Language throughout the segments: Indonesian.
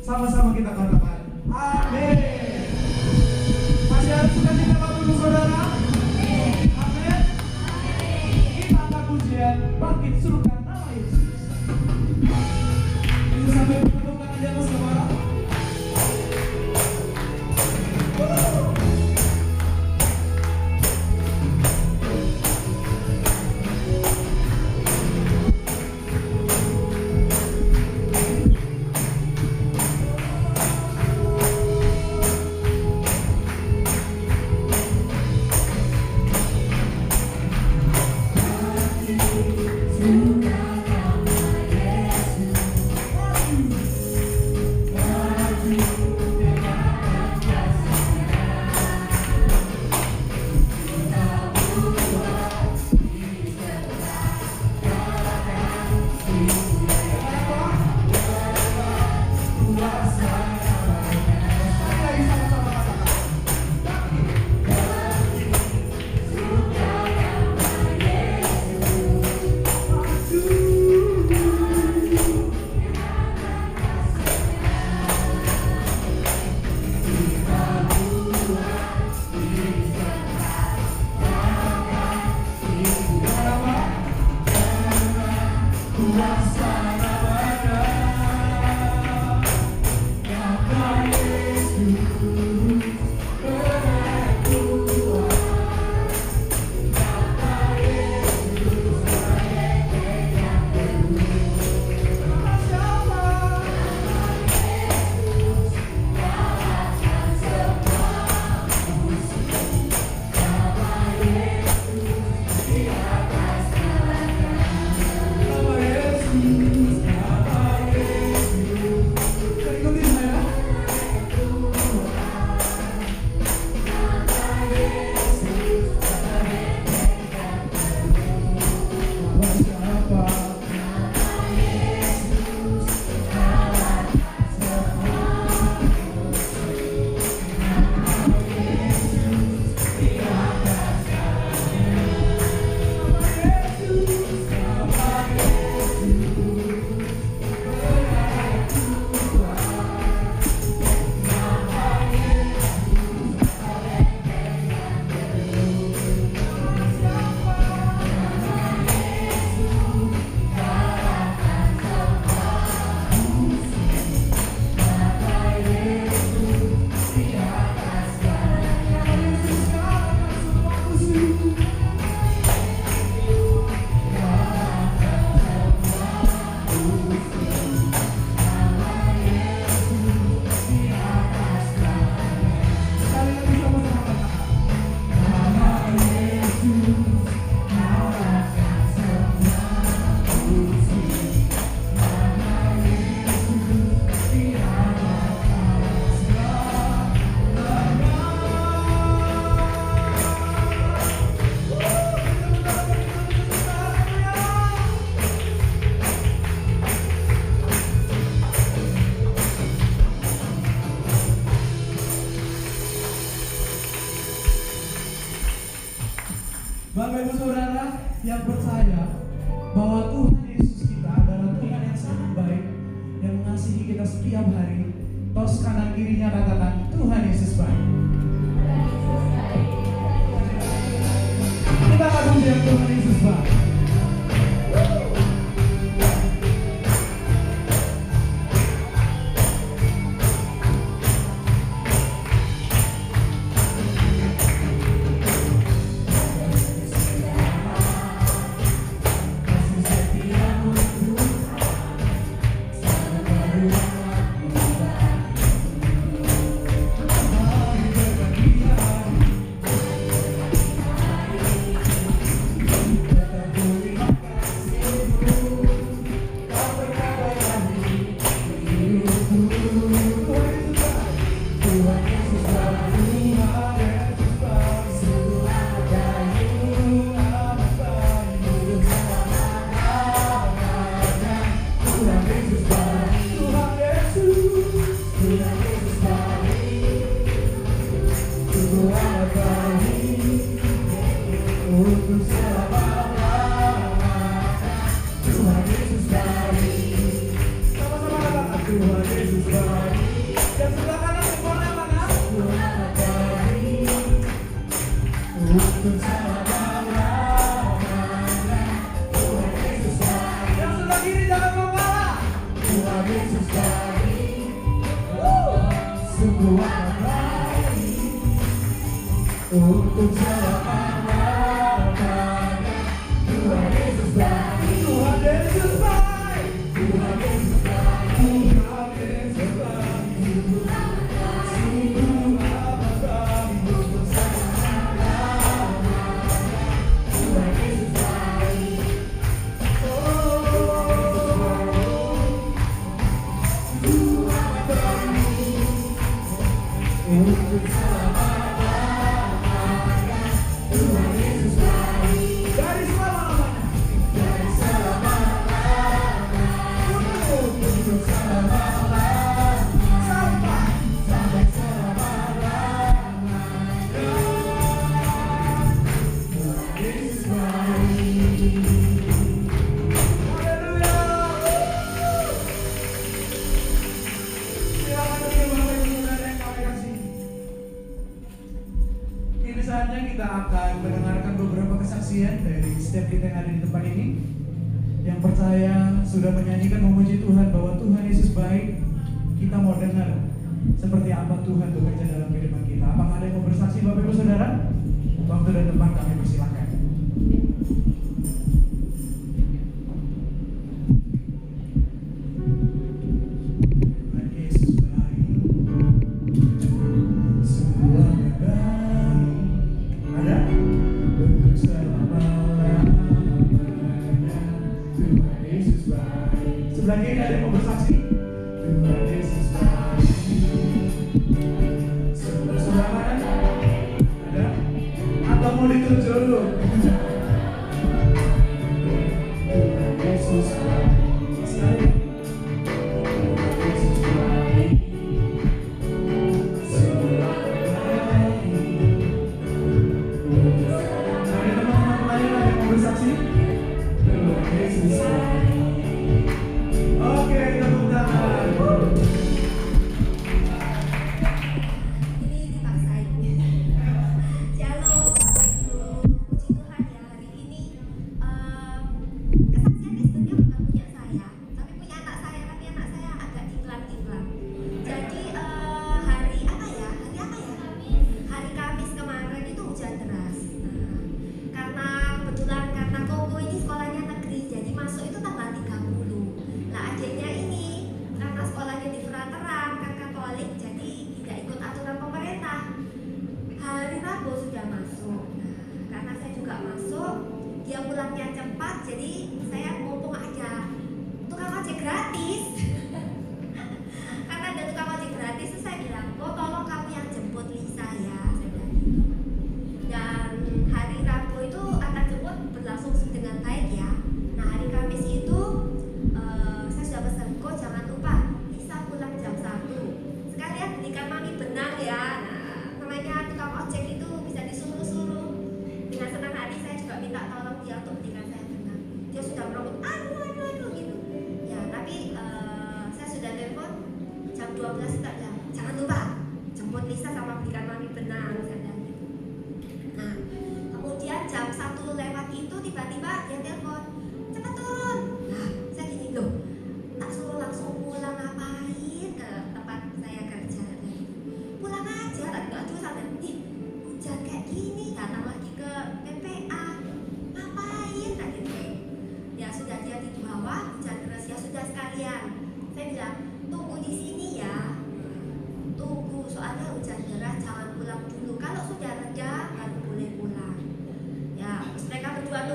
Sama-sama kita katakan amin. Masih ada sukacita Bapak Ibu Saudara? Amin. Kita angkat pujian, bangkit serukan nama Yesus. Bisa sampai bertepuk tangan di atas kepala. Suka Bapak Ibu Saudara yang percaya bahwa Tuhan Yesus kita adalah Tuhan yang sangat baik, yang mengasihi kita setiap hari. Tos kanan kirinya katakan, Tuhan Yesus baik. Kita akan pujian Tuhan Yesus baik. Kita akan mendengarkan beberapa kesaksian dari setiap kita yang ada di tempat ini yang percaya sudah menyanyikan memuji Tuhan bahwa Tuhan Yesus baik. Kita mau dengar seperti apa Tuhan bekerja dalam kehidupan kita. Apakah ada yang mau bersaksi Bapak Ibu Saudara? Waktu dan tempat kami persilakan. Sebelah kiri ada yang mau bersaksi. Tuhan Yesus baik. Sebelah kanan ada? Atau mau ditutup dulu?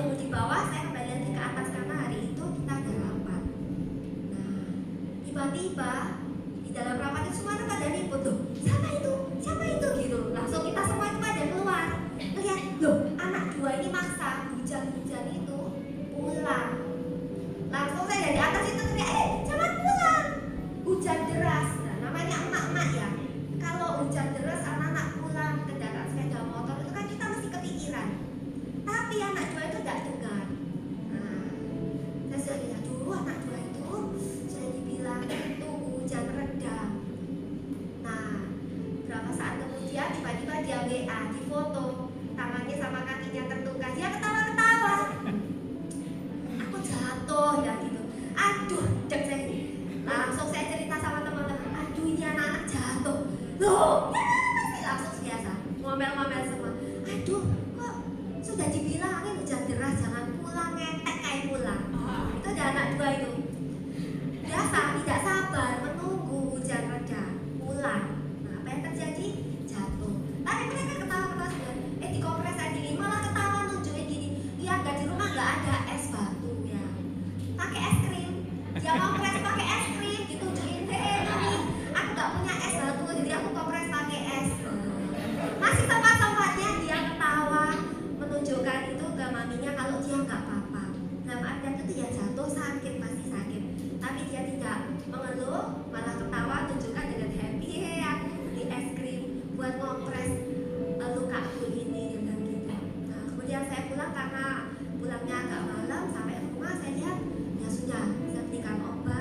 nunggu di bawah, saya kembali lagi ke atas karena hari itu kita ada rapat. Nah, tiba-tiba di dalam rapat itu semua pada ribut tuh, siapa itu gitu. Langsung kita semua itu pada keluar. Lihat, loh, anak dua ini maksa hujan-hujan itu pulang. Langsung saya dari atas itu teriak, jangan pulang, hujan deras. Nah, namanya emak-emak ya. Kalau hujan deras anak-anak pulang kendaraan sepeda motor itu kan kita mesti kepikiran. Tapi anak dua itu tidak dengar. Nah, saya sudah lihat dulu anak dua itu sudah dibilang tunggu hujan reda. Nah, berapa saat kemudian tiba-tiba dia WA, di foto tangannya sama kakinya tertukar, dia ketawa-ketawa. Aku jatuh ya gitu. Aduh, dek saya. Langsung saya cerita sama teman-teman, aduh ini anak-anak jatuh. Loh, ya masih langsung biasa ngomel-ngomel semua. Aduh, kok sudah dibilangin hujan deras jangan pulang, ngetek kayak pulang. Itu ada anak dua itu biasa tidak sabar menunggu hujan reda pulang. Nah, apa yang terjadi? Jatuh. Tapi mereka ketawa-ketawa sudah. Dikompres aja gini, malah ketawa nunjukin gini. Iya, di rumah nggak ada es batu ya, pakai es krim. Dia kompres pakai es krim, ditunjukin ini aku nggak punya es batu, jadi aku kompres pakai es. Masih sempat-sempatnya dia ketawa menunjukkan itu ke maminya kalau dia nggak apa-apa. Nah, artian itu dia jatuh sakit, pasti sakit, tapi dia tidak mengeluh, malah ketawa tunjukkan dengan happy, aku beli es krim buat kompres lukaku ini dan gitu. Nah, kemudian saya pulang karena pulangnya agak malam, sampai rumah saya lihat ya sudah, saya belikan obat.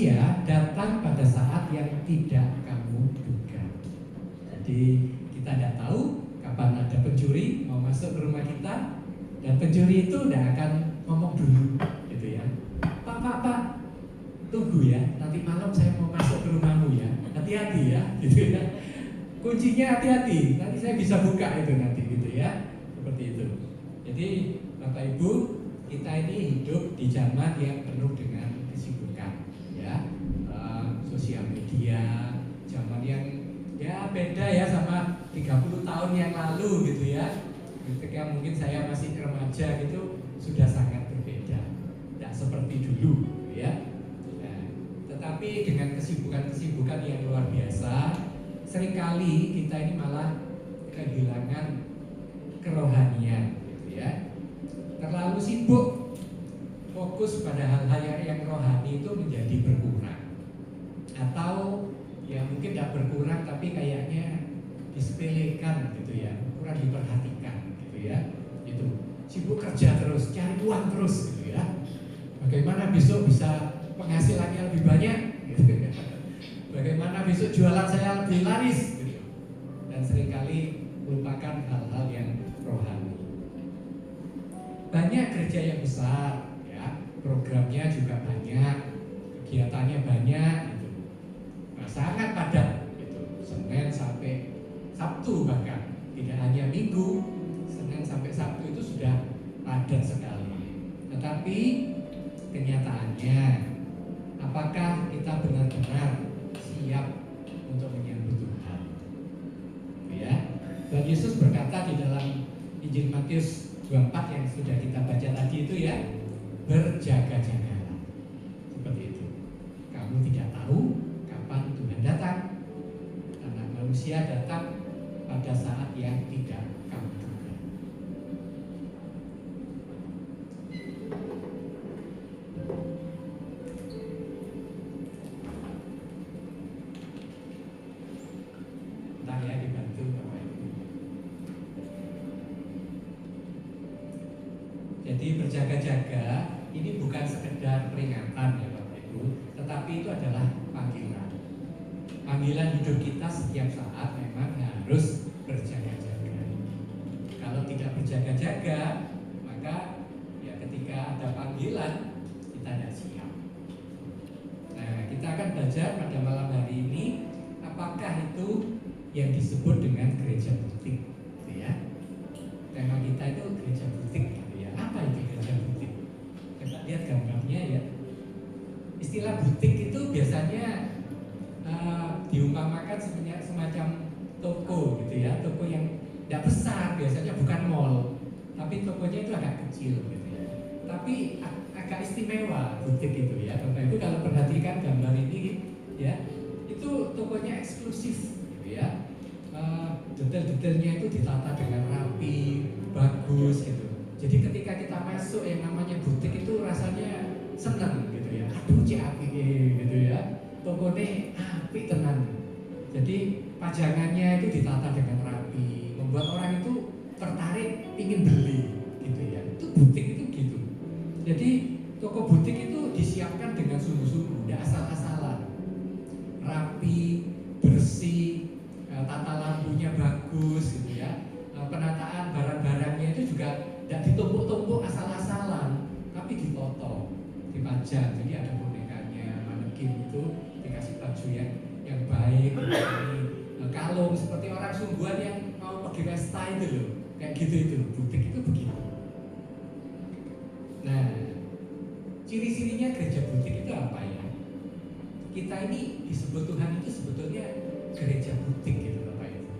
manusia datang pada saat yang tidak kamu duga. Jadi kita tidak tahu kapan ada pencuri mau masuk ke rumah kita, dan pencuri itu tidak akan ngomong dulu, gitu ya. Pak, tunggu ya, nanti malam saya mau masuk ke rumahmu ya, hati-hati ya, gitu ya. Kuncinya hati-hati, nanti saya bisa buka itu nanti, gitu ya, seperti itu. Jadi Bapak Ibu, kita ini hidup di zaman yang penuh dengan kesibukan, ya, sosial media, zaman yang ya beda ya sama 30 tahun yang lalu, gitu ya. Ketika mungkin saya masih remaja gitu, sudah sangat berbeda, tidak seperti dulu, gitu ya. Nah, tetapi dengan kesibukan-kesibukan yang luar biasa, seringkali kita ini malah kehilangan kerohanian, gitu ya. Terlalu sibuk fokus pada hal-hal yang rohani itu menjadi berkurang, atau ya mungkin tidak berkurang tapi kayaknya disepelekan, gitu ya, kurang diperhatikan, gitu ya. Itu sibuk kerja terus, cari uang terus, gitu ya. Bagaimana besok bisa penghasilannya lebih banyak, gitu ya. Bagaimana besok jualan saya lebih laris, gitu. Dan seringkali melupakan hal-hal yang rohani. Banyak gereja yang besar, ya, programnya juga banyak, kegiatannya banyak, gitu. Nah, sangat padat, gitu. Senin sampai Sabtu bahkan, tidak hanya Minggu, Senin sampai Sabtu itu sudah padat sekali. Tetapi kenyataannya, apakah kita benar-benar siap untuk menyambut Tuhan? Ya, Tuhan Yesus berkata di dalam Injil Matius 24 yang sudah kita baca tadi itu ya, berjaga-jagalah. Seperti itu. Kamu tidak tahu kapan Tuhan datang. Anak manusia datang pada saat yang tidak kamu duga. Bentar ya, dibantu Bapak Ibu. Jadi berjaga-jaga ini bukan sekedar peringatan ya Bapak Ibu, tetapi itu adalah panggilan. Panggilan hidup kita setiap saat memang harus berjaga-jaga. Kalau tidak berjaga-jaga, maka ya ketika ada panggilan kita tidak siap. Nah, kita akan belajar pada malam hari ini apakah itu yang disebut dengan gereja butik, gitu ya. Tema kita itu gereja butik, gitu ya. Apa itu gereja butik? Coba lihat gambarnya ya. Istilah butik itu biasanya diumpamakan semacam toko, gitu ya. Toko yang tidak besar, biasanya bukan mall, tapi tokonya itu agak kecil, gitu ya. Tapi agak istimewa butik itu ya. Bapak Ibu kalau perhatikan gambar ini ya, itu tokonya eksklusif, gitu ya. Detail-detailnya itu ditata dengan rapi, bagus, gitu. Jadi ketika kita masuk yang namanya butik itu rasanya senang, gitu ya. Aduh, api gitu ya. Tokonya api tenang. Jadi pajangannya itu ditata dengan rapi, membuat orang itu tertarik, ingin beli, gitu ya. Itu butik itu gitu. Jadi toko butik itu disiapkan dengan sungguh-sungguh, tidak asal-asalan. Rapi, bersih, tata lampunya bagus, gitu ya. Penataan barang-barangnya itu juga tidak ditumpuk-tumpuk asal-asalan, tapi ditoto, dipajang. Jadi ada bonekanya, manekin itu dikasih baju yang baik, kalung seperti orang sungguhan yang mau pergi pesta itu loh, kayak gitu itu. Butik itu begitu. Nah, ciri-cirinya gereja butik itu apa ya? Kita ini disebut Tuhan itu sebetulnya gereja butik, gitu Bapak Ibu.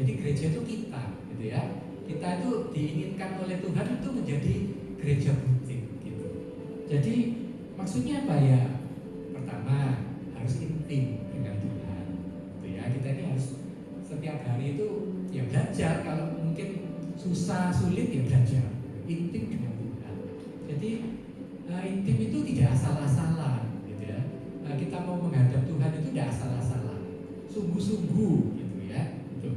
Jadi gereja itu kita, gitu ya. Kita itu diinginkan oleh Tuhan itu menjadi gereja butik, gitu. Jadi maksudnya apa ya? Pertama, harus intim dengan Tuhan, gitu ya. Kita ini harus setiap hari itu ya belajar. Kalau mungkin susah, sulit ya belajar intim dengan Tuhan. Jadi intim itu tidak asal-asalan, gitu ya. Kita mau menghadap Tuhan itu tidak asal-asalan, sungguh-sungguh, gitu ya. Gitu.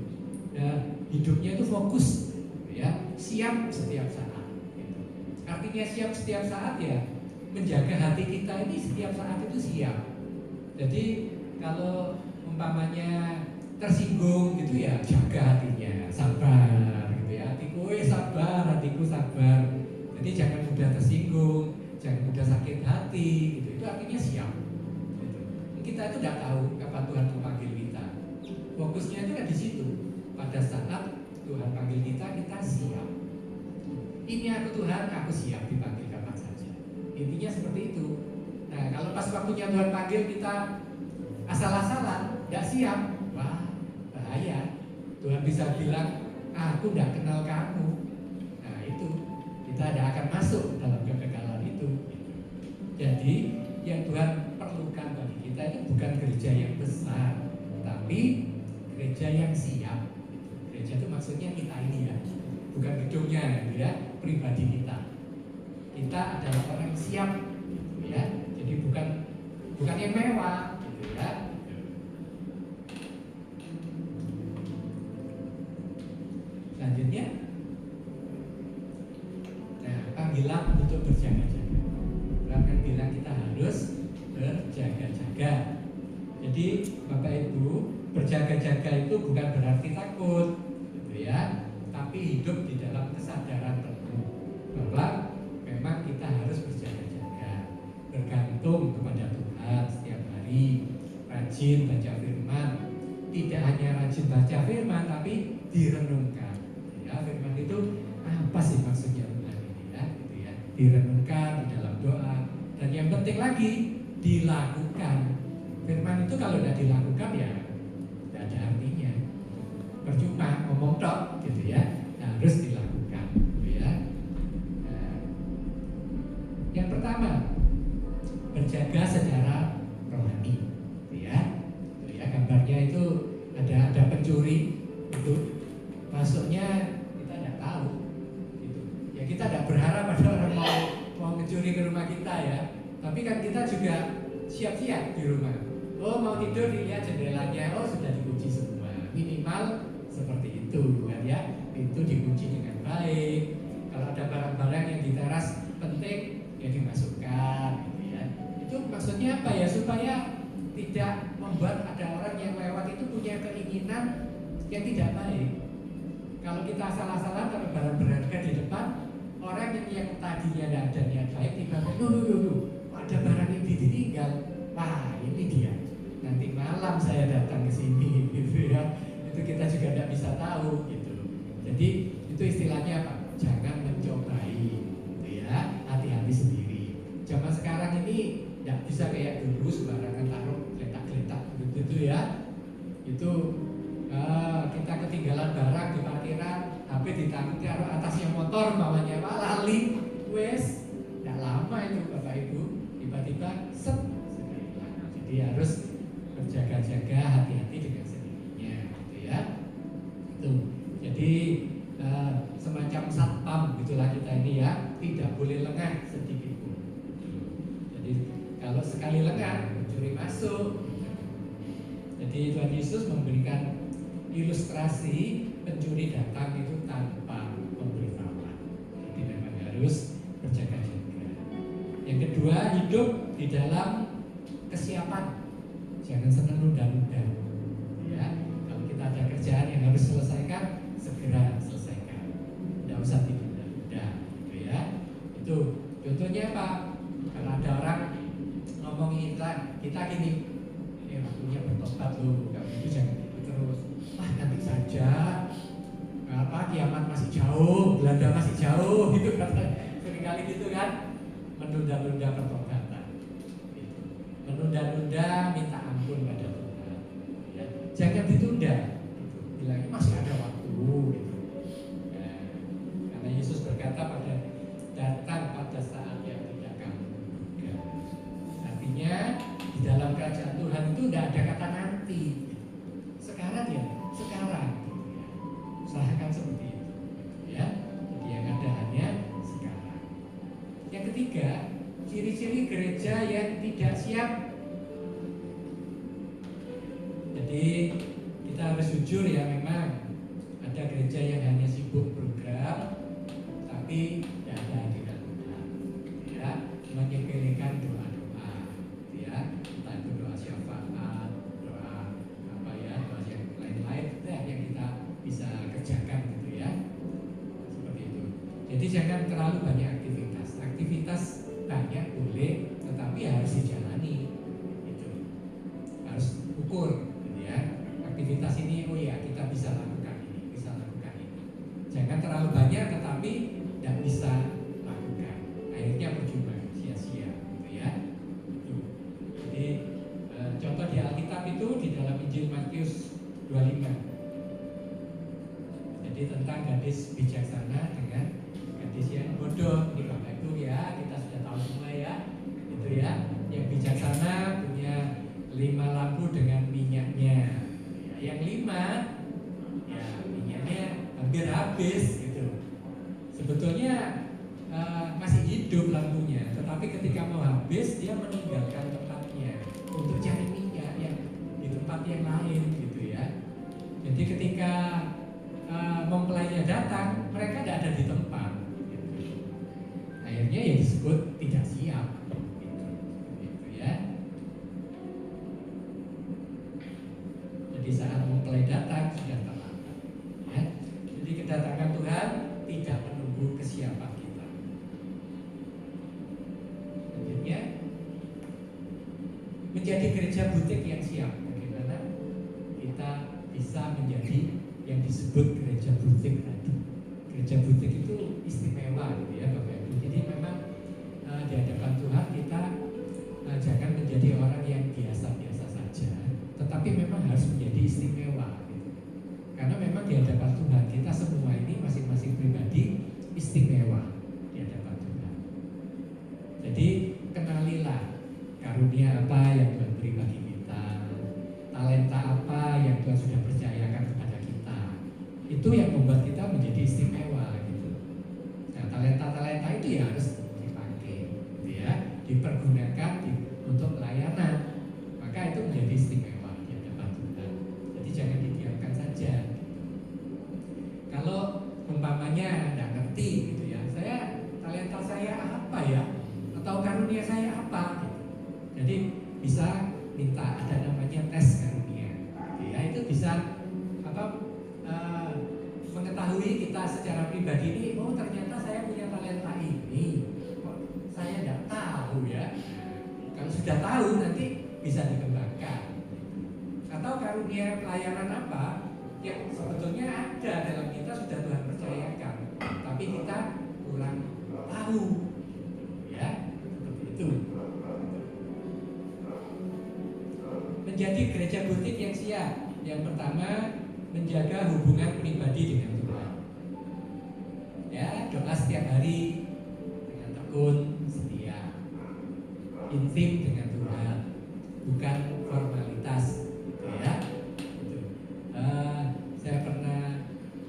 Hidupnya itu fokus, gitu ya. Siap setiap saat, gitu. Artinya siap setiap saat ya, menjaga hati kita ini setiap saat itu siap. Jadi kalau umpamanya tersinggung gitu ya, jaga hatinya, sabar gitu ya. Hatiku sabar, hatiku sabar. Jadi jangan mudah tersinggung, jangan mudah sakit hati gitu. Itu artinya siap gitu. Kita itu tidak tahu kapan Tuhan memanggil kita. Fokusnya itu kan di situ. Pada saat Tuhan panggil kita, kita siap. Ini aku Tuhan, aku siap dipanggil kapan saja. Intinya seperti itu. Nah, kalau pas waktunya Tuhan panggil kita asal-asalan, tidak siap, wah bahaya. Tuhan bisa bilang, aku tidak kenal kamu. Nah itu, kita tidak akan masuk dalam kekekalan itu. Jadi yang Tuhan perlukan bagi kita itu bukan gereja yang besar, tapi gereja yang siap. Gereja itu maksudnya kita ini ya, bukan gedungnya ya, pribadi kita. Kita adalah orang yang siap, gitu ya. Jadi bukan yang mewah, gitu ya. Selanjutnya, nah panggilan untuk berjaga-jaga. Tuhan kan bilang kita harus berjaga-jaga. Jadi Bapak Ibu, berjaga-jaga itu bukan berarti takut, gitu ya. Tapi hidup di dalam kesadaran penuh bahwa memang kita harus berjaga-jaga, bergantung kepada Tuhan setiap hari, rajin baca firman. Tidak hanya rajin baca firman, tapi direnungkan. Ya, firman itu apa sih maksudnya Tuhan ini ya? Gitu ya. Direnungkan di dalam doa. Dan yang penting lagi dilakukan. Firman itu kalau tidak dilakukan ya tidak ada artinya. Percuma ngomong tok gitu ya. Nah, harus dilakukan gitu ya. Nah, yang pertama, berjaga secara rohani gitu ya. Gitu ya, gambarnya itu ada pencuri itu masuknya kita tidak tahu gitu. Ya kita tidak berharap ada orang mau mencuri ke rumah kita ya. Tapi kan kita juga siap-siap di rumah. Oh mau tidur dilihat jendelanya, oh sudah dikunci semua. Minimal seperti itu kan ya. Pintu dikunci dengan baik. Kalau ada barang-barang yang di teras penting ya dimasukkan gitu ya. Itu maksudnya apa ya? Supaya tidak membuat ada orang yang lewat itu punya keinginan yang tidak baik. Kalau kita salah-salah taruh barang berharga di depan, orang yang tadinya tidak ada niat baik tiba-tiba ada barang yang ditinggal. Wah ini dia. Nanti malam saya datang ke sini gitu ya. Itu kita juga tidak bisa tahu gitu. Jadi itu istilahnya apa? Jangan mencobai gitu ya. Hati-hati sendiri. Zaman sekarang ini tidak bisa kayak dulu sembarangan taruh geletak-geletak gitu ya. Itu kita ketinggalan barang di parkiran, HP ditaruh atasnya motor, bawahnya lali, wes, tidak lama itu Bapak Ibu, tiba-tiba set, sudah hilang. Jadi harus berjaga-jaga, hati-hati dengan sendirinya, gitu ya. Itu, jadi semacam satpam gitulah kita ini ya, tidak boleh lengah sedikit pun. Jadi kalau sekali lengah, pencuri masuk. Jadi Tuhan Yesus memberikan ilustrasi pencuri datang itu tanpa pemberitahuan. Jadi memang harus berjaga-jaga. Yang kedua, hidup di dalam kesiapan. Jangan senang nunda-nunda. Ya, kalau kita ada kerjaan yang harus selesaikan, segera selesaikan. Tidak usah ditunda-tunda, gitu ya. Itu contohnya Pak. Kalau ada orang ngomongin kita gini, ini waktunya bertobat loh, kalau itu jangan gitu terus. Wah nanti saja, kiamat masih jauh, Belanda masih jauh, gitu kan. Seringkali gitu kan, menunda-nunda pertobatan, gitu. Menunda-nunda minta ampun pada Tuhan. Ya. Jangan ditunda, gitu. Bilangnya masih ada waktu, gitu. Nah, karena Yesus berkata datang pada saat yang tidak kamu duga. Artinya di dalam kerajaan Tuhan itu tidak ada kata nanti. Sekarang ya, sekarang gitu ya. Usahakan seperti itu ya. Jadi yang ada hanya sekarang. Yang ketiga, ciri-ciri gereja yang tidak siap. Jadi kita harus jujur ya, memang ada gereja yang hanya sibuk program tapi tidak ada hadirat Tuhan ya, menyepelekan jangan terlalu banyak aktivitas. Aktivitas banyak boleh, tetapi harus dijalani. Gitu. Harus ukur, gitu ya. Aktivitas ini, oh ya kita bisa lakukan ini, bisa lakukan ini. Jangan terlalu banyak, tetapi tidak bisa lakukan. Akhirnya percuma, sia-sia, gitu ya. Itu. Jadi contoh di Alkitab itu di dalam Injil Matius 25. Jadi tentang gadis bijaksana dengan gadis yang bodoh. Ini Bapak Ibu ya, kita sudah tahu semua ya. Itu ya, yang bijaksana punya 5 lampu dengan minyaknya. Ya, yang 5 ya minyaknya hampir habis gitu. Sebetulnya masih hidup lampunya, tetapi ketika mau habis dia meninggalkan tempatnya untuk cari minyak yang di tempat yang lain gitu ya. Jadi ketika mempelainya datang, mereka tidak ada di tempat. Gitu. Akhirnya ya disebut tidak siap. Gitu ya. Jadi saat mempelai datang sudah terlambat. Ya. Jadi kedatangan Tuhan tidak menunggu kesiapan kita. Selanjutnya, menjadi gereja butik yang siap. Bagaimana kita bisa menjadi yang disebut gereja butik tadi. Gereja butik itu istimewa gitu ya Bapak Ibu. Jadi memang di hadapan Tuhan kita jangan menjadi orang yang biasa-biasa saja, tetapi memang harus menjadi istimewa gitu. Karena memang di hadapan Tuhan kita semua ini masing-masing pribadi istimewa di hadapan Tuhan. Jadi kenalilah karunia apa yang Tuhan beri bagi kita, talenta apa yang Tuhan sudah percayakan kepada kita. Itu yang membuat kita menjadi istimewa gitu. Nah, talenta-talenta itu ya harus dipakai gitu ya, dipergunakan untuk pelayanan. Maka itu menjadi istimewa di hadapan Tuhan. Jadi jangan didiamkan saja. Kalau umpamanya tidak ngerti gitu ya, talenta saya apa ya, atau karunia saya apa gitu. Jadi bisa minta, ada namanya tes karunia gitu ya. Itu bisa mengetahui kita secara pribadi ini, oh ternyata saya punya talenta ini, kok saya tidak tahu ya. Kalau sudah tahu nanti bisa dikembangkan. Atau karunia pelayanan apa yang sebetulnya ada dalam kita sudah Tuhan percayakan, tapi kita kurang tahu, ya seperti itu. Menjadi gereja butik yang siap. Yang pertama, menjaga hubungan pribadi dengan Tuhan. Ya, doa setiap hari dengan tekun, setia, intim dengan Tuhan, bukan formalitas, gitu ya. Gitu. Saya pernah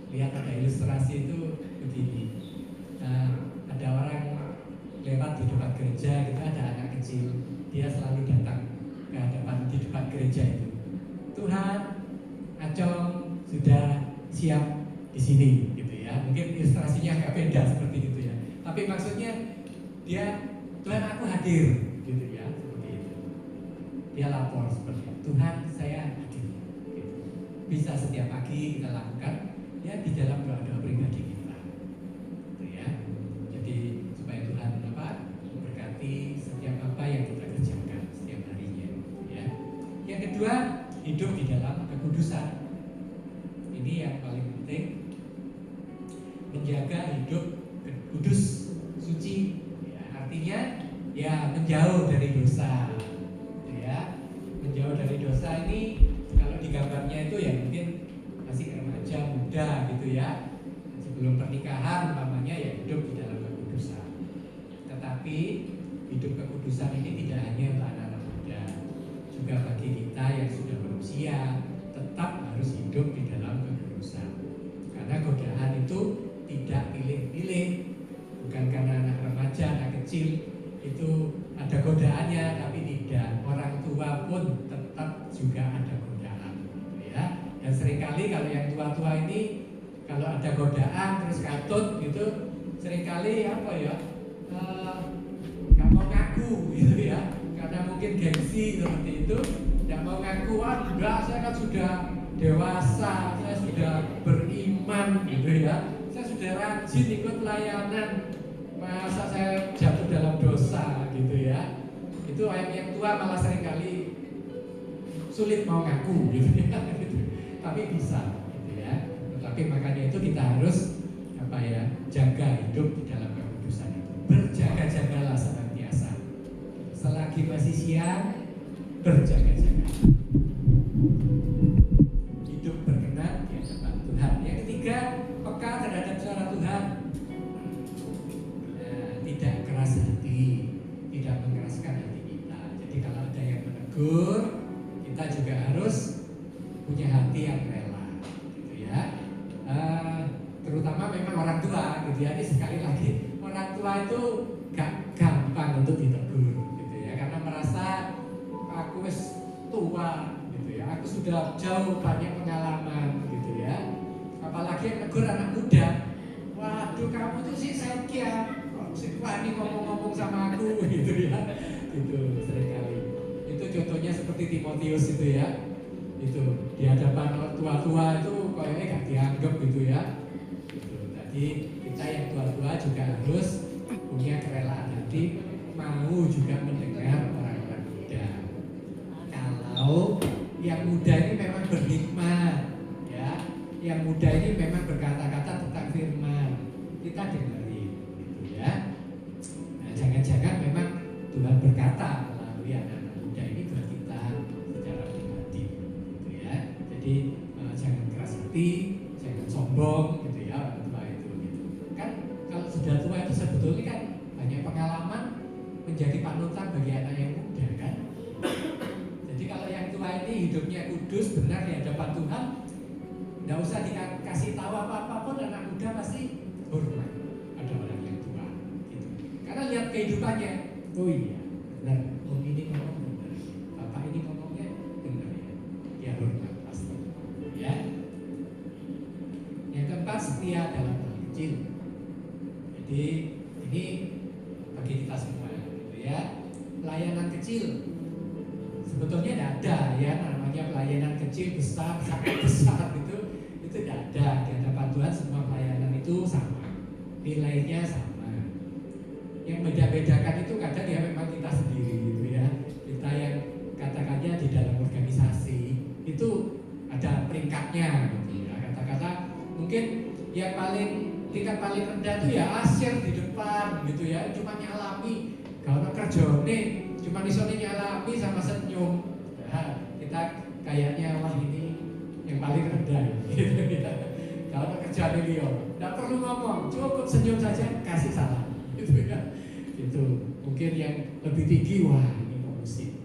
lihat ada ilustrasi itu begini. Ada orang lewat di depan gereja, gitu, ada anak kecil, dia selalu datang ke hadapan di depan gereja itu. Tuhan, Acong sudah siap di sini, gitu ya. Mungkin ilustrasinya agak beda seperti itu ya. Tapi maksudnya dia, Tuhan aku hadir, gitu ya, seperti itu. Dia lapor seperti itu. Tuhan saya hadir. Gitu. Bisa setiap pagi kita lakukan ya di dalam doa-doa pribadi kita, gitu ya. Jadi supaya Tuhan memberkati setiap apa yang kita kerjakan setiap harinya, ya. Yang kedua, hidup di dalam kekudusan. Ini yang paling penting, menjaga hidup kudus, suci, ya, artinya ya menjauh dari dosa, ya. Menjauh dari dosa ini kalau di gambarnya itu ya mungkin masih remaja muda gitu ya, sebelum pernikahan umpamanya ya hidup di dalam kekudusan. Tetapi hidup kekudusan ini tidak hanya untuk anak-anak muda, juga bagi kita yang sudah berusia tetap harus hidup di dalam kekudusan. Karena godaan itu tidak pilih-pilih, bukan karena anak remaja, anak kecil itu ada godaannya, tapi tidak, orang tua pun tetap juga ada godaan, gitu ya. Dan seringkali kalau yang tua-tua ini kalau ada godaan terus katut gitu, seringkali apa ya, nggak mau ngaku gitu ya, karena mungkin gengsi seperti itu, nggak mau ngaku, wah enggak, saya kan sudah dewasa, saya sudah beriman gitu ya, saya sudah rajin ikut pelayanan, masa saya jatuh dalam dosa gitu ya. Itu yang tua malah seringkali sulit mau ngaku gitu ya. Tapi bisa gitu ya. Tetapi makanya itu kita harus apa ya, jaga hidup di dalam kekudusan itu. Berjaga-jagalah senantiasa. Selagi masih siang, berjaga-jaga. Hidup berkenan di hadapan Tuhan. Yang ketiga, peka terhadap suara Tuhan. Nah, tidak keras hati, tidak mengeraskan hati kita. Jadi kalau ada yang menegur, kita juga harus punya hati yang rela, gitu ya. Terutama memang orang tua, gitu ya. Ini sekali lagi, orang tua itu gak gampang untuk ditegur, gitu ya. Karena merasa aku wis tua, gitu ya. Aku sudah jauh banyak pengalaman, gitu ya. Apalagi yang negur anak muda. Waduh, kamu tuh si sekian, kok si wani ngomong-ngomong sama aku, gitu ya. Gitu seringkali. Itu contohnya seperti Timotius itu ya. Itu di hadapan tua-tua itu kayaknya gak dianggap gitu ya. Jadi kita yang tua-tua juga harus punya kerelaan hati, mau juga mendengar orang-orang muda. Kalau yang muda ini memang berhikmat, ya, yang muda ini memang berkata-kata tentang firman, kita dengerin, gitu ya. Nah, jangan-jangan memang Tuhan berkata melalui anak-anak muda ini buat kita secara pribadi, gitu ya. Jadi jangan keras hati, jangan sombong, gitu ya. Kalau sudah tua itu sebetulnya kan banyak pengalaman menjadi panutan bagi anak yang muda kan. Jadi kalau yang tua ini hidupnya kudus, benar di hadapan Tuhan, tidak usah dikasih tahu apa-apa pun, anak muda pasti hormat pada orang yang tua gitu. Karena lihat kehidupannya, oh iya benar, om ini ngomong benar, bapak ini ngomongnya benar ya, dia hormat pasti ya. Yang keempat, setia dalam hal kecil. Jadi ini bagi kita semua, gitu ya. Pelayanan kecil sebetulnya tidak ada ya, namanya pelayanan kecil besar sampai besar itu tidak ada. Di hadapan Tuhan semua pelayanan itu sama, nilainya sama. Yang beda-bedakan itu kadang ya memang kita sendiri gitu ya. Kita yang katakannya di dalam organisasi itu ada peringkatnya gitu ya. Kata-kata mungkin yang tingkat paling rendah itu ya asyir di depan gitu ya, cuma nyalami kalau kerjone cuma disini nyalami sama senyum. Nah, kita kayaknya wah ini yang paling rendah gitu ya. Kalau kerjaan dia tidak perlu ngomong, cukup senyum saja kasih salam gitu ya. Itu mungkin yang lebih tinggi, wah ini musik,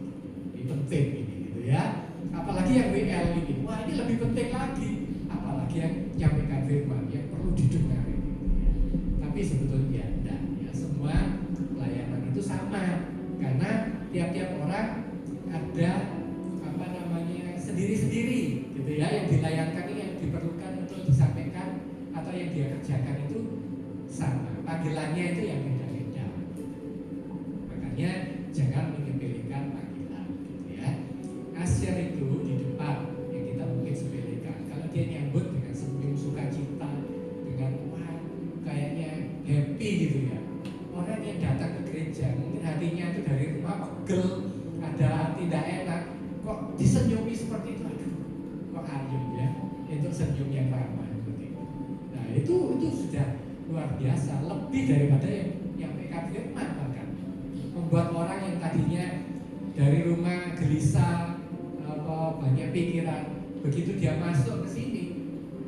ini penting ini gitu ya. Apalagi yang WL ini, wah ini lebih penting lagi. Apalagi yang nyampaikan firman yang perlu didengar. Tapi sebetulnya tidak ya, semua pelayanan itu sama karena tiap-tiap orang ada apa namanya sendiri-sendiri gitu ya, yang dilayangkan ini yang diperlukan untuk disampaikan atau yang dia kerjakan itu sama, panggilannya itu yang beda-beda. Makanya jangan menyepelekan panggilan gitu ya. Asyir itu di depan yang kita mungkin sepelekan, kalau dia nyambut dengan senyum sukacita, dengan wah kayaknya happy gitu ya. Orang yang datang ke gereja mungkin hatinya itu dari rumah pegel, ada tidak enak, kok disenyumi seperti itu, aduh, kok ayem ya, itu senyum yang ramah seperti itu. Nah itu sudah luar biasa, lebih daripada yang pekat firman bahkan membuat orang yang tadinya dari rumah gelisah, banyak pikiran, begitu dia masuk ke sini,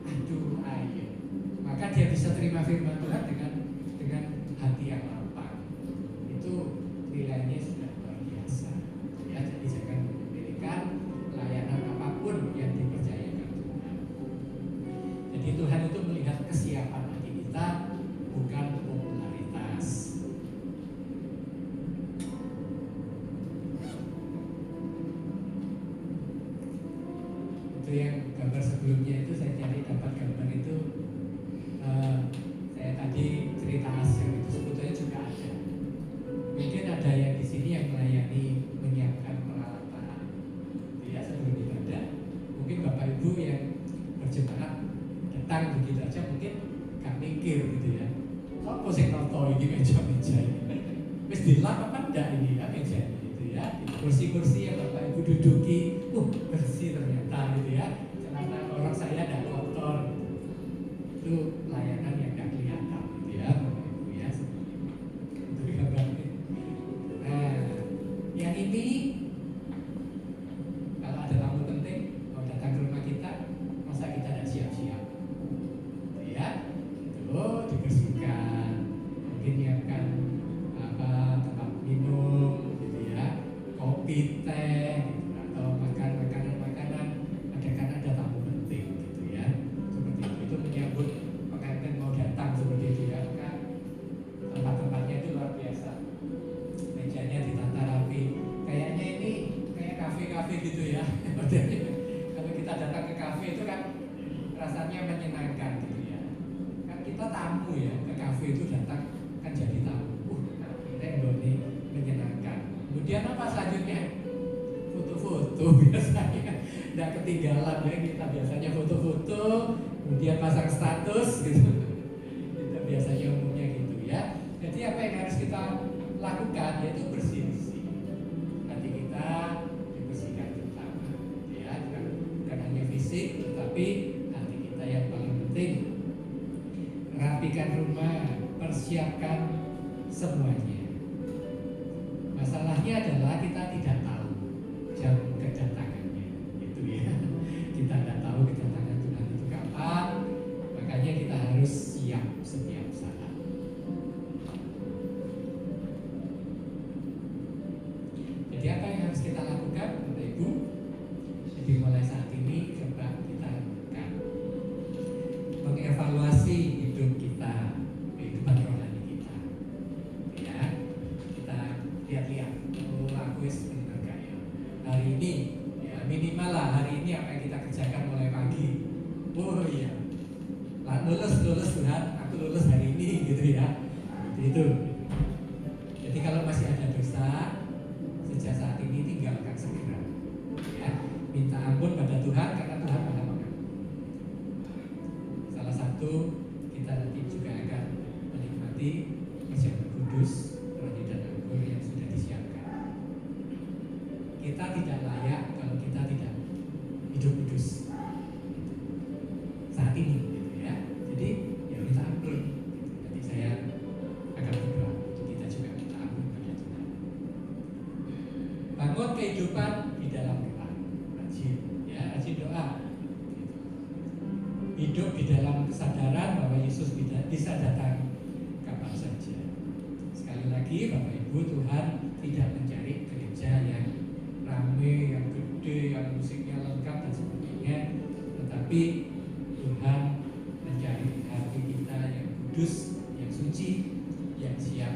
aduh ayem, maka dia bisa terima firman Tuhan dengan hati yang lapang. Itu nilainya sudah luar biasa ya. Jadi jangan memilihkan pelayanan apapun yang dipercayakan Tuhan. Jadi Tuhan itu melihat kesiapan hati kita, bukan popularitas. Itu yang gambar sebelumnya itu saya cari dapat gambar itu. Saya tadi cerita Asyir itu sebetulnya juga ada. Mungkin ada yang di sini yang melayani, menyiapkan peralatan, ya sebelum ibadah. Mungkin Bapak Ibu yang berjemaat datang begitu aja, mungkin gak mikir gitu ya. Apa sing noto iki meja-meja ini? Wis dilap apa ndak ini ya meja gitu ya. Kursi-kursi yang Bapak Ibu duduki, bersih ternyata gitu ya. Celana orang saya ndak kotor. Itu layanan yang gak kelihatan gitu ya Bapak Ibu ya. Itu gambarnya. Nah, yang ini kalau ada tamu penting mau datang ke rumah kita, masa kita tidak siap-siap? Gitu ya, itu dibersihkan, mungkin nyiapkan tempat minum, gitu ya, kopi, teh, gitu, atau makan makanan-makanan, kan ada tamu penting, gitu ya, seperti itu menyambut pengantin mau datang seperti itu ya, maka tempat-tempatnya itu luar biasa, mejanya ditata rapi, kayaknya ini kayak kafe-kafe gitu ya. Kalau kita datang ke kafe itu kan rasanya menyenangkan gitu ya. Kan kita tamu ya, ke kafe itu datang kan jadi tamu. Kita ini menyenangkan. Kemudian apa selanjutnya? Foto-foto biasanya. Nggak ketinggalan ya, kita biasanya foto-foto, kemudian pasang status gitu. Itu biasanya umumnya gitu ya. Jadi apa yang harus kita lakukan yaitu bersih-bersih. Hati kita dibersihkan terutama, ya, bukan hanya fisik, tetapi hati kita yang paling penting. Rapikan rumah, persiapkan semuanya. Masalahnya adalah kita tidak tahu jam kedatangannya, gitu ya. Kita tidak tahu kedatangan Tuhan itu kapan, makanya kita harus siap setiap saat. Jadi apa yang harus kita lakukan, Bapak Ibu? Jadi mulai saat ini coba kita lakukan mengevaluasi hidup kita, kehidupan rohani kita. Ya, kita lihat-lihat. Oh, aku benar gak ya? Hari ini, ya minimal lah hari ini apa yang kita kerjakan mulai pagi. Oh iya, lulus Tuhan, aku lulus hari ini gitu ya. Itu. Jadi kalau masih ada dosa, sejak saat ini tinggalkan segera, ya, minta ampun pada Tuhan karena Tuhan Maha Pengampun. Salah satu kita nanti juga akan menikmati perjamuan kudus, roti dan anggur yang sudah disiapkan. Kita tidak layak kalau kita tidak hidup kudus saat ini, gitu ya. Jadi ya minta ampun. Nanti saya akan berdoa untuk kita juga minta ampun pada Tuhan. Bangun kehidupan di dalam doa, rajin, ya, rajin doa. Hidup di dalam kesadaran bahwa Yesus bisa datang kapan saja. Sekali lagi, Bapak Ibu, Tuhan tidak mencari gereja yang rame, yang gede, yang musiknya lengkap dan sebagainya, tetapi Tuhan mencari hati kita yang kudus, yang suci, yang siap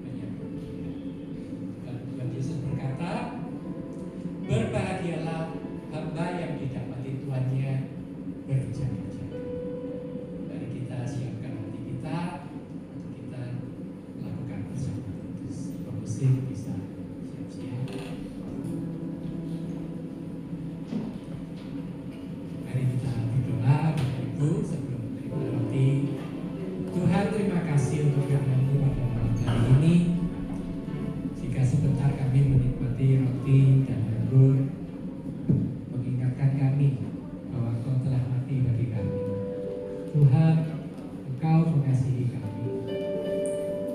menyambut Dia. Dan Tuhan Yesus berkata, berbahagialah hamba yang didapati tuannya berjaga-jaga. Mari kita siapkan hati kita untuk kita melakukan perjamuan kudus. Pemusik bisa siap-siap. Mari kita berdoa, Bapak Ibu, sebelum menerima roti. Tuhan, terima kasih untuk firman-Mu pada malam hari ini. Jika sebentar kami menikmati roti dan anggur, mengingatkan kami bahwa Engkau telah mati bagi kami. Tuhan, Engkau mengasihi kami.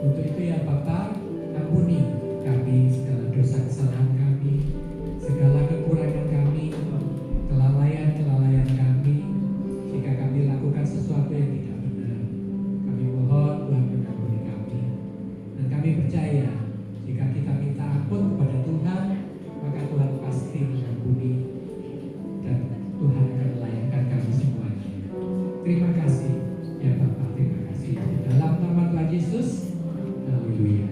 Untuk itu ya Bapa, ampuni kami segala dosa kesalahan kami, segala kekurangan kami, kelalaian-kelalaian kami. Jika kami lakukan sesuatu yang tidak benar, kami mohon Tuhan mengampuni kami. Dan kami percaya jika kita minta ampun kepada Tuhan, maka Tuhan pasti mengampuni dan Tuhan akan melayani kami semuanya. Terima kasih ya Bapak, terima kasih. Di dalam nama Tuhan Yesus, haleluya.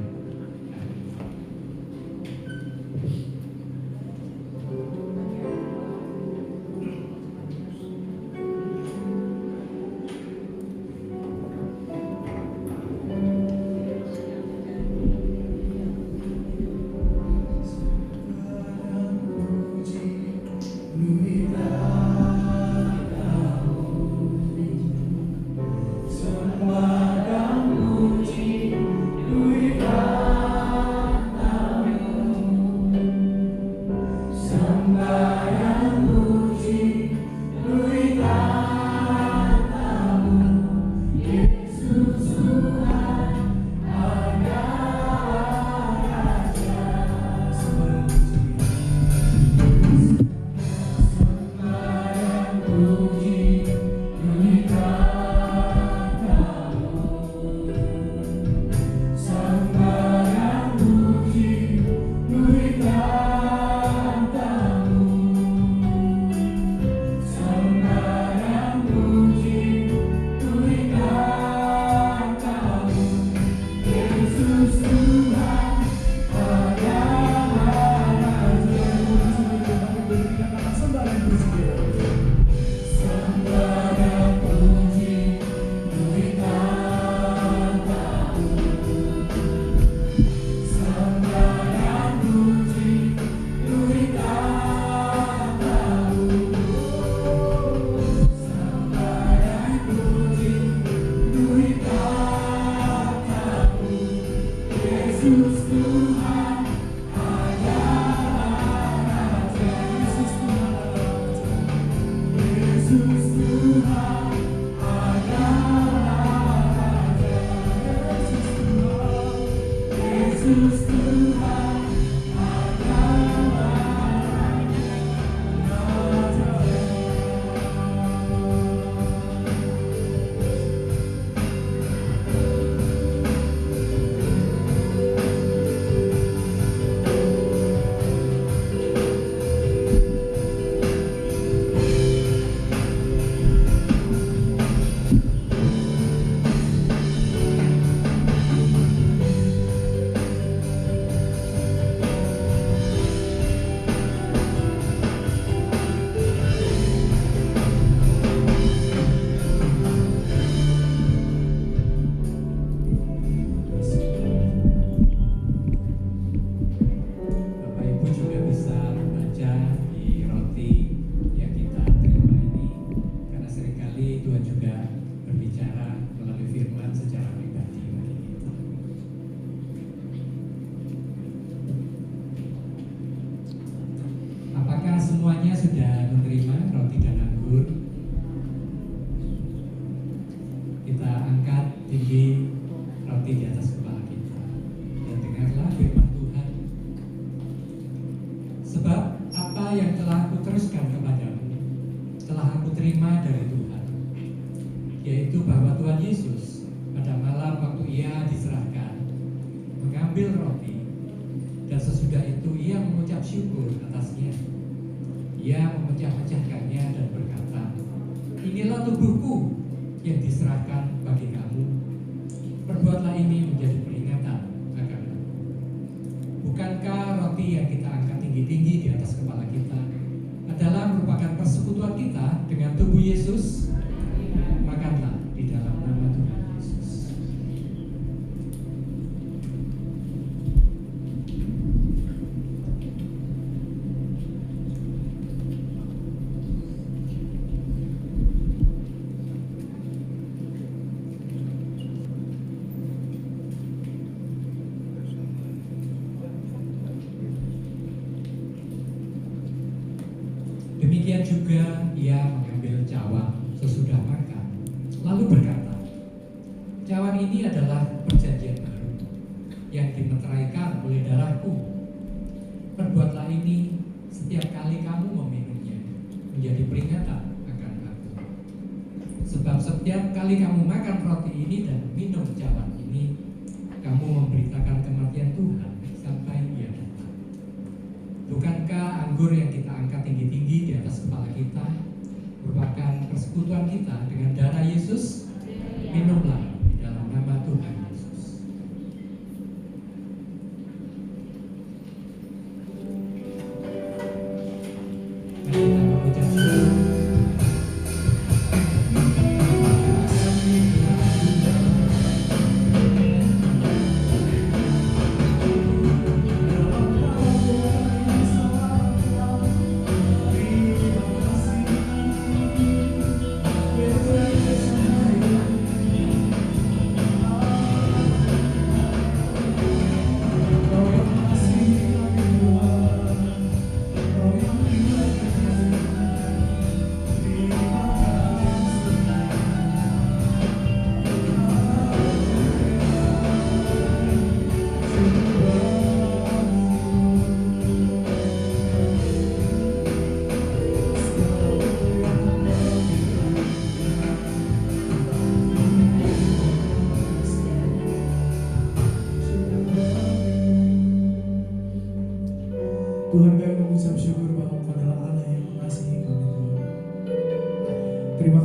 Bapak Ibu juga bisa membaca di roti yang kita terima ini, karena seringkali Tuhan juga berbicara melalui firman secara pribadi bagi kita. Apakah semuanya sudah menerima roti dan anggur? Kita angkat tinggi roti di atas kepala kita dan dengarlah firman Tuhan. Sebab apa yang telah aku teruskan kepadamu telah aku terima dari Tuhan, yaitu bahwa Tuhan Yesus pada malam waktu ia diserahkan mengambil roti, dan sesudah itu ia mengucap syukur atasnya. Ia memecah-mecahkannya dan berkata, "Inilah tubuhku yang diserahkan bagi kamu. Perbuatlah ini menjadi peringatan akan aku." Bukankah roti yang kita angkat tinggi-tinggi di atas kepala kita adalah merupakan persekutuan kita dengan tubuh Yesus? Makanlah di dalam nama Tuhan Yesus. Demikian juga ia mengambil cawan sesudah makan, lalu berkata, "Cawan ini adalah perjanjian baru yang dimeteraikan oleh darahku. Perbuatlah ini setiap kali kamu meminumnya menjadi peringatan akan aku. Sebab setiap kali kamu makan roti ini dan minum cawan ini, kamu memberitakan kematian Tuhan sampai ia datang." Bukankah anggur yang kita angkat tinggi-tinggi di atas kepala kita merupakan persekutuan kita dengan darah Yesus? Minumlah di dalam nama Tuhan Yesus. Mari kita mengucap syukur. Terima kasih.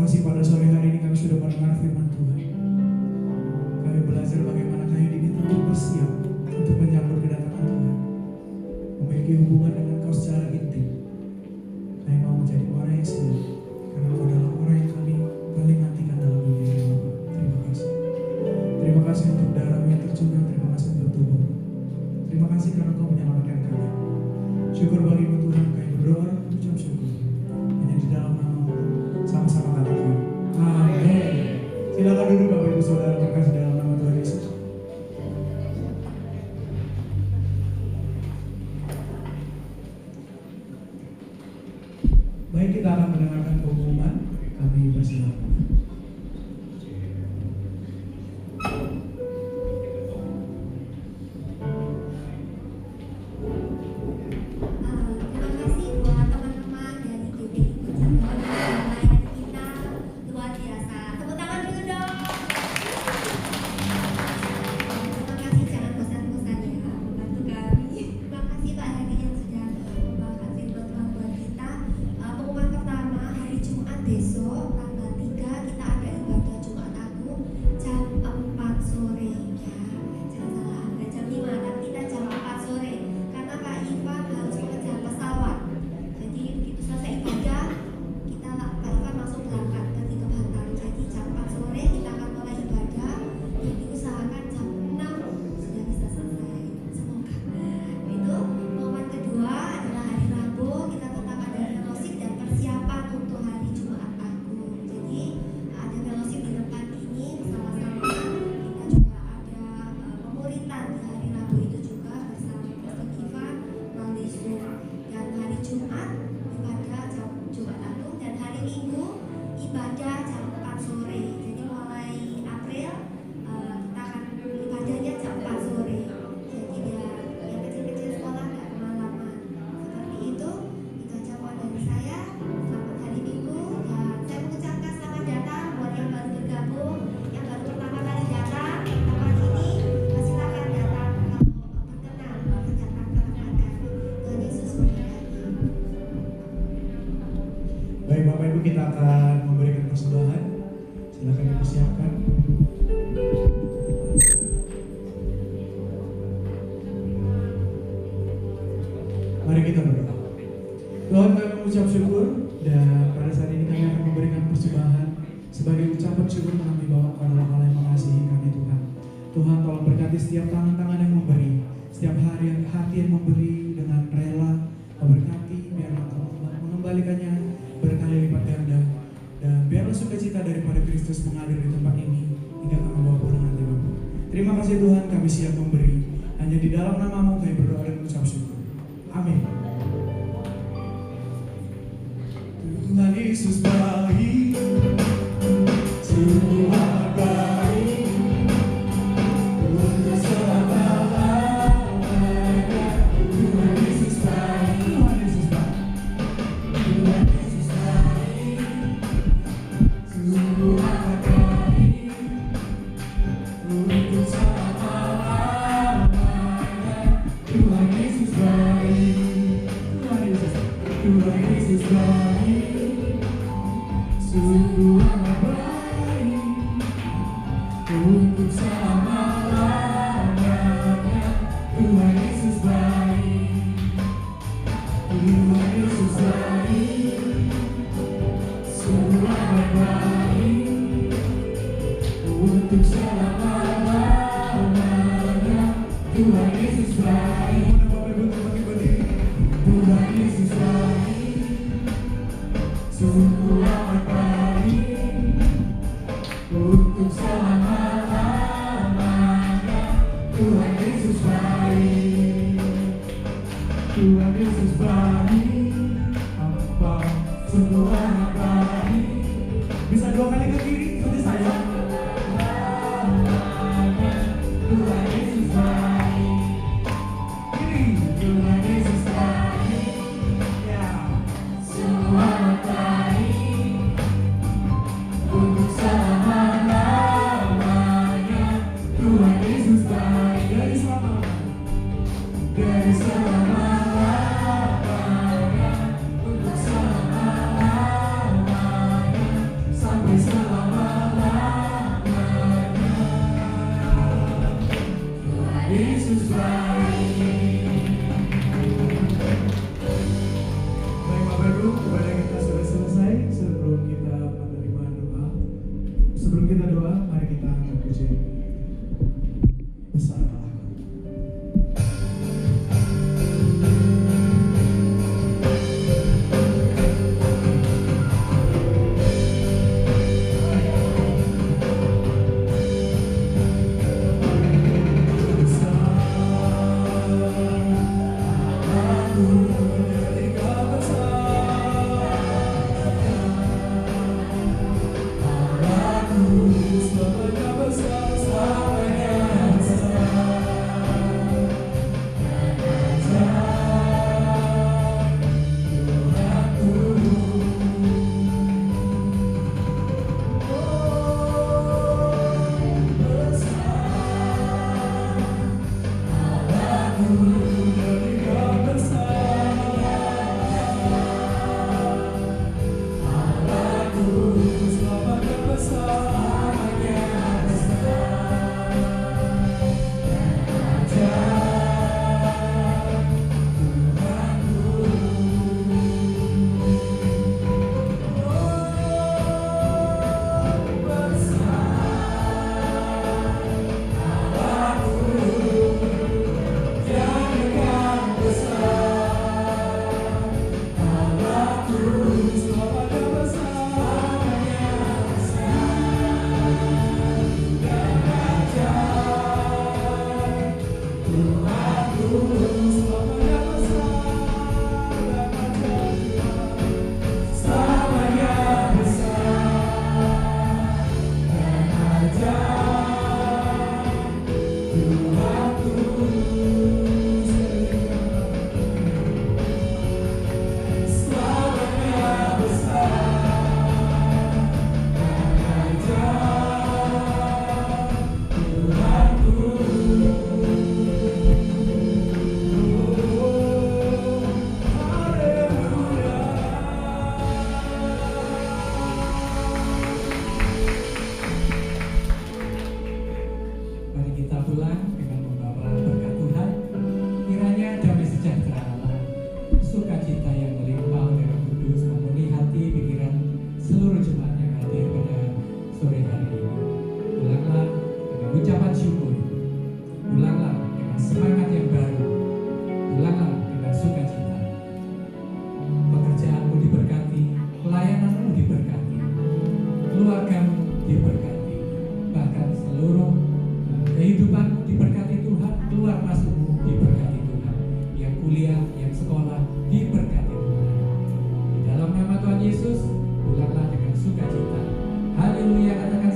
kasih pada sore hari ini kami sudah mendengar firman Tuhan. Kami belajar bagaimana kami diminta untuk bersiap untuk menyambut kedatangan Tuhan, memiliki hubungan dengan Kau secara intim. Kami mau menjadi orang yang siap, karena Kau adalah orang yang kami paling nantikan dalam dunia ini, Bapak. Terima kasih. Terima kasih untuk darah yang tercurah, terima kasih untuk tubuh. Terima kasih karena Kau menyelamatkan kami. Syukur bagimu Tuhan, kami berdoa ucap syukur. Hanya di dalam nama-Mu, sama-sama katakan amin. Silakan duduk Bapak Ibu Saudara, terima kasih dalam nama Tuhan Yesus. Baik, kita akan mendengarkan pengumuman. Kami bersilakan. Terima kasih buat teman-teman dari GBI juga melayani kita luar biasa. Tepuk tangan dulu dong. Terima kasih, jangan bosan-bosan ya membantu kami. Terima kasih Pak Heri yang sudah membawakan firman Tuhan buat kita. Pengumuman pertama, hari Jumat besok tanggal 3 kita ada ibadah Jumat Agung jam 4 sore ya. Jangan salah, nggak jam 5 tapi kita jam 4 sore karena Kak Ivan harus mengejar pesawat. Jadi begitu selesai ibadah kita Kak Ivan langsung berangkat pergi ke Batam. Jadi jam 4 sore kita akan mulai ibadah dan diusahakan jam 6 sudah bisa selesai. Semoga. Itu momen kedua adalah hari Rabu kita tetap ada fellowship dan persiapan untuk hari Jumat Agung. Jadi ada fellowship di tempat ini bersama-sama. Kita juga ada pemuritan di hari Rabu itu juga bersama Pastor Ivan melalui Zoom. Dan hari Jumat ibadah jam Jumat Agung dan hari Minggu ibadah jam 4 sore. Jadi mulai April kita akan ibadahnya jam 4 sore. Jadi biar yang kecil-kecil sekolah nggak kemalaman. Seperti itu aja poin dari saya. Selamat hari Minggu dan saya mengucapkan selamat datang buat yang baru bergabung, yang baru pertama kali datang ke tempat ini. Silakan datang kalau berkenan datang ke tempat kami. Tuhan Yesus memberkati. Baik Bapak Ibu, kita akan memberikan persembahan. Silakan dipersiapkan. Mari kita berdoa. Tuhan, kami mengucap syukur dan pada saat ini kami akan memberikan persembahan sebagai ucapan syukur kami bahwa Kau adalah Allah yang mengasihi kami Tuhan. Tuhan, tolong berkati setiap tangan-tangan yang memberi, setiap hati yang memberi dengan rela. Kau berkati biarlah Kau mengembalikannya berkali lipat ganda, dan biarlah sukacita daripada Kristus mengalir di tempat ini hingga kami bawa pulang nanti Bapak. Terima kasih Tuhan, kami siap memberi. Hanya di dalam nama-Mu kami berdoa dan mengucap syukur. Amin. Tuhan Yesus baik, sungguh amat baik, untuk selama-lamanya. Tuhan Yesus baik, Tuhan Yesus baik, Tuhan Yesus baik, sungguh amat baik, untuk selama-lamanya. Tuhan Yesus baik, Tuhan Yesus baik, sungguh amat baik, untuk selama-lamanya. Tuhan Yesus baik, Tuhan Yesus baik, sungguh amat baik, untuk selama-lamanya. Tuhan Yesus baik. Tuhan Yesus baik, sungguh amat baik, untuk selama-lamanya. Tuhan Yesus baik, Tuhan Yesus baik, apa sungguh amat baik. Bisa dua kali ke kiri seperti saya. Tuhan Yesus baik, kiri. Tuhan Yesus baik, ya, sungguh amat baik, untuk selama-lamanya. Tuhan Yesus baik, dari selama-lamanya, untuk selama-lamanya. diberkati. Bahkan seluruh kehidupanmu diberkati Tuhan, keluar masukmu diberkati Tuhan. Yang kuliah, yang sekolah diberkati Tuhan. Di dalam nama Tuhan Yesus, pulanglah dengan sukacita. Haleluya, katakan